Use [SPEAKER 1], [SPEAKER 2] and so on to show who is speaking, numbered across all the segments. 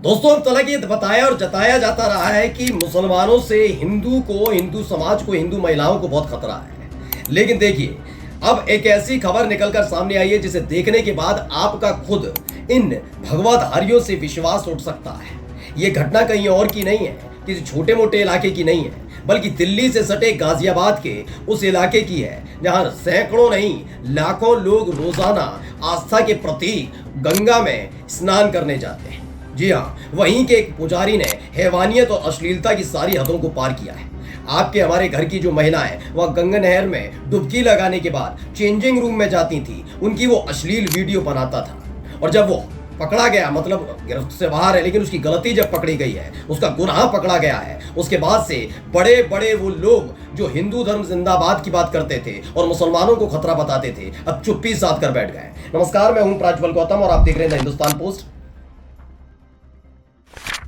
[SPEAKER 1] दोस्तों, अब तक ये बताया और जताया जाता रहा है कि मुसलमानों से हिंदू समाज को, हिंदू महिलाओं को बहुत खतरा है। लेकिन देखिए, अब एक ऐसी खबर निकलकर सामने आई है जिसे देखने के बाद आपका खुद इन भगवाधारियों से विश्वास उठ सकता है। ये घटना कहीं और की नहीं है, किसी छोटे मोटे इलाके की नहीं है, बल्कि दिल्ली से सटे गाजियाबाद के उस इलाके की है जहां सैकड़ों नहीं लाखों लोग रोजाना आस्था के प्रतीक गंगा में स्नान करने जाते हैं। जी हाँ, वहीं के एक पुजारी ने हैवानियत और अश्लीलता की सारी हदों को पार किया है। आपके हमारे घर की जो महिलाएं वह गंगा नहर में डुबकी लगाने के बाद चेंजिंग रूम में जाती थी, उनकी वो अश्लील वीडियो बनाता था। और जब वो पकड़ा गया, मतलब गिरफ्त से बाहर है, लेकिन उसकी गलती जब पकड़ी गई है, उसका गुनाह पकड़ा गया है, उसके बाद से बड़े बड़े वो लोग जो हिंदू धर्म जिंदाबाद की बात करते थे और मुसलमानों को खतरा बताते थे, अब चुप्पी साध कर बैठ गए। नमस्कार, मैं हूं प्राज्वल गौतम और आप देख रहे हैं हिंदुस्तान पोस्ट।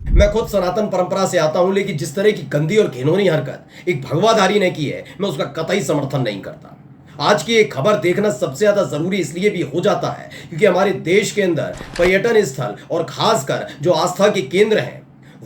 [SPEAKER 1] मैं खुद सनातन परंपरा से आता हूं, लेकिन जिस तरह की गंदी और घिनौनी हरकत एक भगवाधारी ने की है, मैं उसका कतई समर्थन नहीं करता। आज की एक खबर देखना सबसे ज्यादा जरूरी इसलिए भी हो जाता है क्योंकि हमारे देश के अंदर पर्यटन स्थल और खासकर जो आस्था के केंद्र हैं,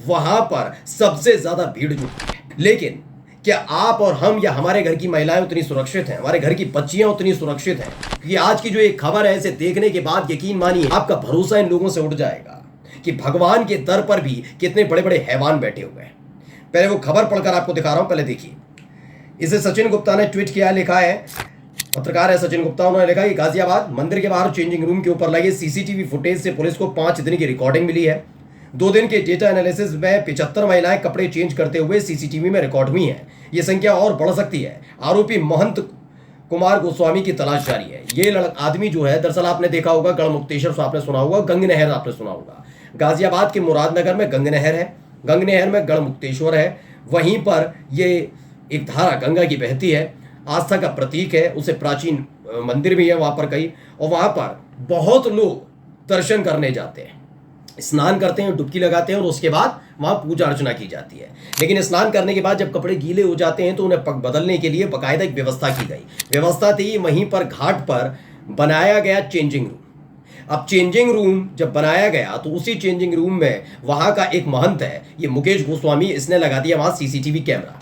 [SPEAKER 1] वहां पर सबसे ज्यादा भीड़ जुटती है। लेकिन क्या आप और हम या हमारे घर की महिलाएं उतनी सुरक्षित हैं, हमारे घर की बच्चियां उतनी सुरक्षित हैं? क्योंकि आज की जो एक खबर है, इसे देखने के बाद यकीन मानिए आपका भरोसा इन लोगों से उठ जाएगा कि भगवान के दर पर भी कितने बड़े बड़े हैवान बैठे हुए हैं। पहले वो खबर पढ़कर आपको दिखा रहा हूं, पहले देखिए। इसे सचिन गुप्ता ने ट्वीट किया, लिखा है, पत्रकार है सचिन गुप्ता, उन्होंने लिखा कि गाजियाबाद मंदिर के बाहर चेंजिंग रूम के ऊपर लगे सीसीटीवी फुटेज से पुलिस को 5 दिन की रिकॉर्डिंग मिली है। 2 दिन के डेटा एनालिसिस में 75 महिलाएं कपड़े चेंज करते हुए सीसीटीवी में रिकॉर्ड हुई हैं। ये संख्या और बढ़ सकती है। आरोपी महंत कुमार गोस्वामी की तलाश जारी है। ये आदमी जो है, दरअसल आपने देखा होगा गढ़मुक्तेश्वर आपने सुना होगा, गंग नहर आपने सुना होगा। गाजियाबाद के मुरादनगर में गंग नहर है, गंग नहर में गढ़मुक्तेश्वर है। वहीं पर ये एक धारा गंगा की बहती है, आस्था का प्रतीक है, उसे प्राचीन मंदिर भी है वहां पर कई, और वहां पर बहुत लोग दर्शन करने जाते हैं, स्नान करते हैं, डुबकी लगाते हैं और उसके बाद वहां पूजा अर्चना की जाती है। लेकिन स्नान करने के बाद जब कपड़े गीले हो जाते हैं तो उन्हें बदलने के लिए बाकायदा एक व्यवस्था की गई। व्यवस्था थी वहीं पर घाट पर बनाया गया चेंजिंग रूम। अब चेंजिंग रूम जब बनाया गया तो उसी चेंजिंग रूम में वहां का एक महंत है, ये मुकेश गोस्वामी, इसने लगा दिया वहां सीसीटीवी कैमरा।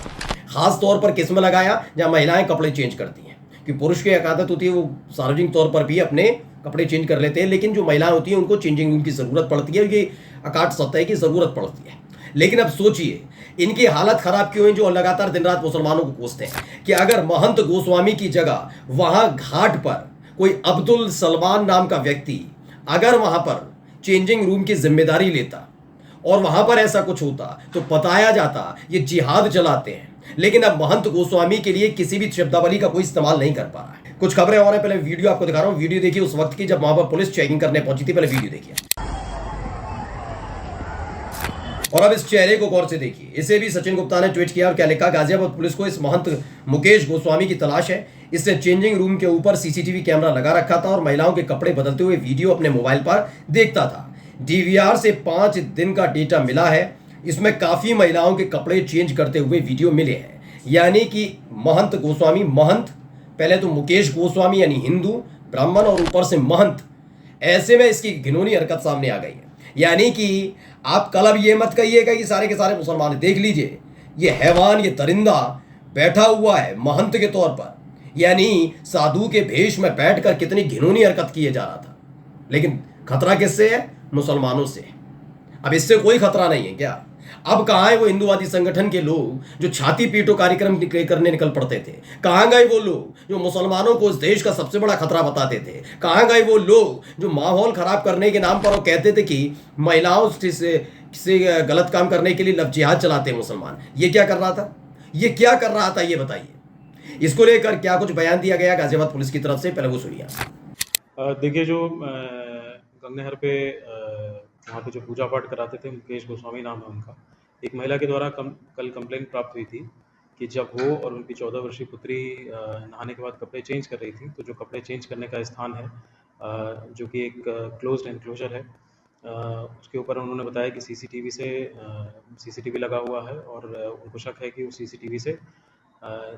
[SPEAKER 1] खास तौर पर किस में लगाया? जहां महिलाएं कपड़े चेंज करती हैं, कि पुरुष की एक आदत होती है वो सार्वजनिक तौर पर भी अपने कपड़े चेंज कर लेते हैं, लेकिन जो महिलाएं होती हैं उनको चेंजिंग रूम की जरूरत पड़ती है, ये अकाट सत्य है कि जरूरत पड़ती है। लेकिन अब सोचिए इनकी हालत खराब क्यों है, जो लगातार दिन रात मुसलमानों को कोसते हैं, कि अगर महंत गोस्वामी की जगह वहां घाट पर कोई अब्दुल सलमान नाम का व्यक्ति अगर वहां पर चेंजिंग रूम की जिम्मेदारी लेता और वहां पर ऐसा कुछ होता तो बताया जाता ये जिहाद चलाते हैं। लेकिन अब महंत गोस्वामी के लिए किसी भी शब्दावली का कोई इस्तेमाल नहीं कर पा रहा है। कुछ खबरें और हैं, पहले वीडियो आपको दिखा रहा हूं। वीडियो देखिए उस वक्त की जब वहां पर पुलिस चेकिंग करने पहुंची थी। पहले वीडियो देखिए और अब इस चेहरे को गौर से देखिए। इसे भी सचिन गुप्ता ने ट्वीट किया और क्या लिखा, गाजियाबाद पुलिस को इस महंत मुकेश गोस्वामी की तलाश है। इसने चेंजिंग रूम के ऊपर सीसीटीवी कैमरा लगा रखा था और महिलाओं के कपड़े बदलते हुए वीडियो अपने मोबाइल पर देखता था। डीवीआर से 5 दिन का डेटा मिला है, इसमें काफी महिलाओं के कपड़े चेंज करते हुए वीडियो मिले हैं। यानी कि महंत गोस्वामी, महंत पहले तो मुकेश गोस्वामी यानी हिंदू ब्राह्मण और ऊपर से महंत, ऐसे में इसकी घिनौनी हरकत सामने आ गई है। यानी कि आप कल अब ये मत कहिएगा कि सारे के सारे मुसलमान, देख लीजिए ये हैवान, ये दरिंदा बैठा हुआ है महंत के तौर पर, यानी साधु के भेष में बैठकर कितनी घिनौनी हरकत किए जा रहा था। लेकिन खतरा किससे है? मुसलमानों से। अब इससे कोई खतरा नहीं है क्या? अब कहाँ है वो हिंदुवादी संगठन के लोग जो छाती पीटो कार्यक्रम करने निकल पड़ते थे? कहाँ गए वो लोग जो मुसलमानों को इस देश का सबसे बड़ा खतरा बताते थे? कहाँ गए वो लोग जो माहौल खराब करने के नाम पर वो कहते थे कि महिलाओं से गलत काम करने के लिए लव जिहाद चलाते हैं मुसलमान? ये क्या कर रहा था? ये क्या कर रहा था, ये बताइए। इसको लेकर क्या कुछ बयान दिया गया गाजियाबाद पुलिस की तरफ से, पहले वो सुनिए।
[SPEAKER 2] देखिए, जो गंगनहर पे वहाँ पे जो पूजा पाठ कराते थे, मुकेश गोस्वामी नाम है उनका, एक महिला के द्वारा कल कंप्लेंट प्राप्त हुई थी कि जब वो और उनकी 14 वर्षीय पुत्री नहाने के बाद कपड़े चेंज कर रही थी, तो जो कपड़े चेंज करने का स्थान है, जो कि एक क्लोज्ड एनक्लोजर है, उसके ऊपर उन्होंने बताया कि सीसीटीवी लगा हुआ है और उनको शक है कि उस सीसीटीवी से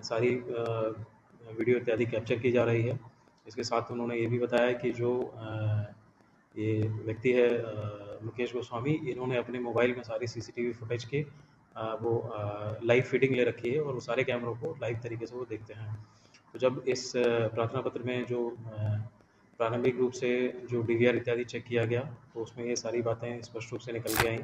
[SPEAKER 2] सारी वीडियो इत्यादि कैप्चर की जा रही है। इसके साथ उन्होंने ये भी बताया कि जो ये व्यक्ति है मुकेश गोस्वामी, इन्होंने अपने मोबाइल में सारी सीसीटीवी फुटेज के वो लाइव फीडिंग ले रखी है और वो सारे कैमरों को लाइव तरीके से वो देखते हैं। तो जब इस प्रार्थना पत्र में जो प्रारंभिक रूप से जो डीवीआर इत्यादि चेक किया गया, तो उसमें ये सारी बातें स्पष्ट रूप से निकल के आई।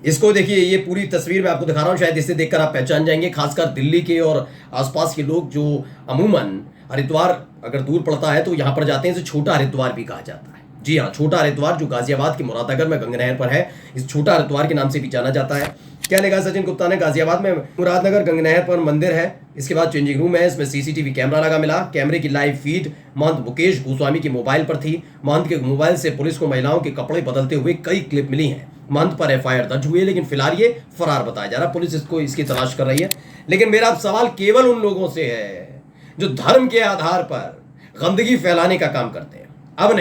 [SPEAKER 1] इसको देखिए, ये पूरी तस्वीर मैं आपको दिखा रहा हूँ, शायद इसे देखकर आप पहचान जाएंगे, खासकर दिल्ली के और आसपास के लोग जो अमूमन हरिद्वार अगर दूर पड़ता है तो यहाँ पर जाते हैं, इसे छोटा हरिद्वार भी कहा जाता है। जी हाँ, छोटा हरिद्वार जो गाजियाबाद के मुरादानगर में गंगा नहर पर है, इस छोटा हरिद्वार के नाम से भी जाना जाता है। क्या लिखा सचिन गुप्ता ने, गाजियाबाद में मुरादानगर गंगा नहर पर मंदिर है, इसके बाद चेंजिंग रूम है, इसमें सीसीटीवी कैमरा लगा मिला, कैमरे की लाइव फीड महंत मुकेश गोस्वामी के मोबाइल पर थी। महंत के मोबाइल से पुलिस को महिलाओं के कपड़े बदलते हुए कई क्लिप मिली हैं। महंत पर एफआईआर दर्ज हुई है, लेकिन फिलहाल ये फरार बताया जा रहा है, पुलिस इसकी तलाश कर रही है। लेकिन मेरा सवाल केवल उन लोगों से है जो धर्म के आधार पर गंदगी फैलाने का काम करते हैं। अब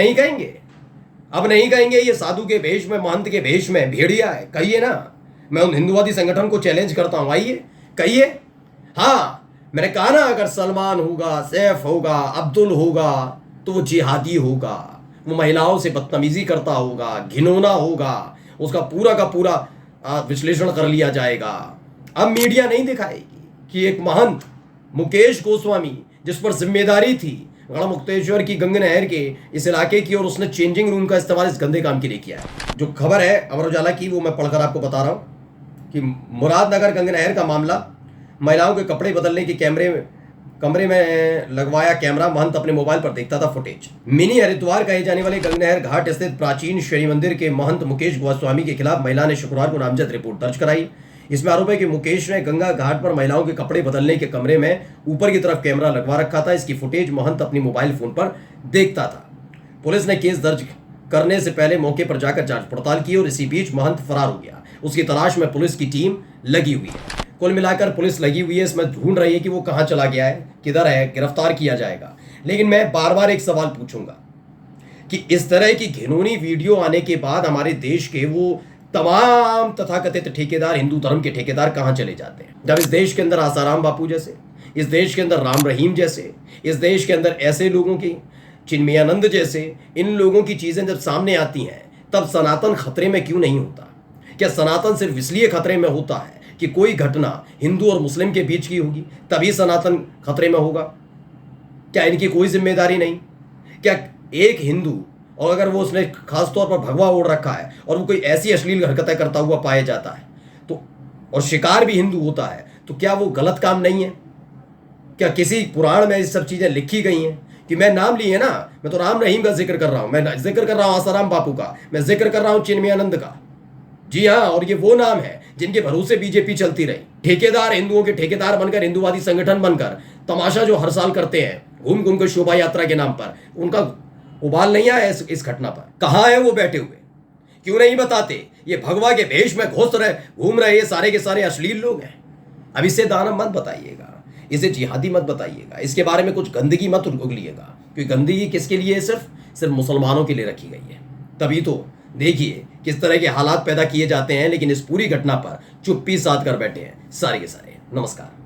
[SPEAKER 1] नहीं कहेंगे ये साधु के भेष में, महंत के भेष में भेड़िया है, कहिए ना। मैं उन हिंदुवादी संगठन को चैलेंज करता हूं, आइए कहिए। हाँ, मैंने कहा ना, अगर सलमान होगा, सैफ होगा, अब्दुल होगा तो वो जिहादी होगा, वो महिलाओं से बदतमीजी करता होगा, घिनौना होगा, उसका पूरा का पूरा विश्लेषण कर लिया जाएगा। अब मीडिया नहीं दिखाएगी कि एक महंत मुकेश गोस्वामी, जिस पर जिम्मेदारी थी गढ़मुक्तेश्वर की गंगा नहर के इस इलाके की, और उसने चेंजिंग रूम का इस्तेमाल इस गंदे काम के लिए किया है। जो खबर है अमर उजाला की, वो मैं पढ़कर आपको बता रहा हूँ कि मुरादनगर गंगा नहर का मामला, महिलाओं के कपड़े बदलने के कमरे में लगवाया कैमरा, महंत अपने मोबाइल पर देखता था फुटेज। मिनी हरिद्वार कहे जाने वाले गंगा नहर घाट स्थित प्राचीन शनि मंदिर के महंत मुकेश गोस्वामी के खिलाफ महिला ने शुक्रवार को नामजद रिपोर्ट दर्ज कराई। इसमें आरोप है कि मुकेश ने गंगा घाट पर महिलाओं के कपड़े बदलने के कमरे में ऊपर की तरफ कैमरा लगवा रखा था। इसकी फुटेज महंत अपनी मोबाइल फोन पर देखता था। पुलिस ने केस दर्ज करने से पहले मौके पर जाकर जांच पड़ताल की और इसी बीच महंत फरार हो गया। उसकी तलाश में पुलिस की टीम लगी हुई है। कुल मिलाकर पुलिस लगी हुई है, इसमें ढूंढ रही है कि वो कहां चला गया है, किधर है, गिरफ्तार किया जाएगा। लेकिन मैं बार बार एक सवाल पूछूंगा कि इस तरह की घिनौनी वीडियो आने के बाद हमारे देश के वो तमाम तथाकथित ठेकेदार, हिंदू धर्म के ठेकेदार कहां चले जाते हैं? जब इस देश के अंदर आसाराम बापू जैसे, इस देश के अंदर राम रहीम जैसे, इस देश के अंदर ऐसे लोगों की, चिन्मयानंद जैसे, इन लोगों की चीजें जब सामने आती हैं, तब सनातन खतरे में क्यों नहीं होता? क्या सनातन सिर्फ इसलिए खतरे में होता है कि कोई घटना हिंदू और मुस्लिम के बीच की होगी तभी सनातन खतरे में होगा? क्या इनकी कोई जिम्मेदारी नहीं? क्या एक हिंदू, और अगर वो उसने खासतौर पर भगवा ओढ़ रखा है और वो कोई ऐसी अश्लील हरकतें करता हुआ पाया जाता है तो, और शिकार भी हिंदू होता है, तो क्या वो गलत काम नहीं है? क्या किसी पुराण में ये सब चीजें लिखी गई हैं? कि मैं नाम लिए ना, मैं तो राम रहीम का जिक्र कर रहा हूं, मैं जिक्र कर रहा हूं आसाराम बापू का, मैं जिक्र कर रहा हूं चिन्मयानंद का। जी हाँ, और ये वो नाम है जिनके भरोसे बीजेपी चलती रही। ठेकेदार, हिंदुओं के ठेकेदार बनकर, हिंदुवादी संगठन बनकर तमाशा जो हर साल करते हैं घूम घूम कर शोभा यात्रा के नाम पर, उनका उबाल नहीं आया इस घटना पर। कहाँ है वो बैठे हुए? क्यों नहीं बताते? ये भगवा के भेष में घूम रहे ये सारे के सारे अश्लील लोग हैं। अब इसे दानव मत बताइएगा, इसे जिहादी मत बताइएगा, इसके बारे में कुछ गंदगी मत उगलिएगा, क्योंकि गंदगी किसके लिए? सिर्फ मुसलमानों के लिए रखी गई है। तभी तो देखिए किस तरह के हालात पैदा किए जाते हैं, लेकिन इस पूरी घटना पर चुप्पी साध कर बैठे हैं सारे के सारे। नमस्कार।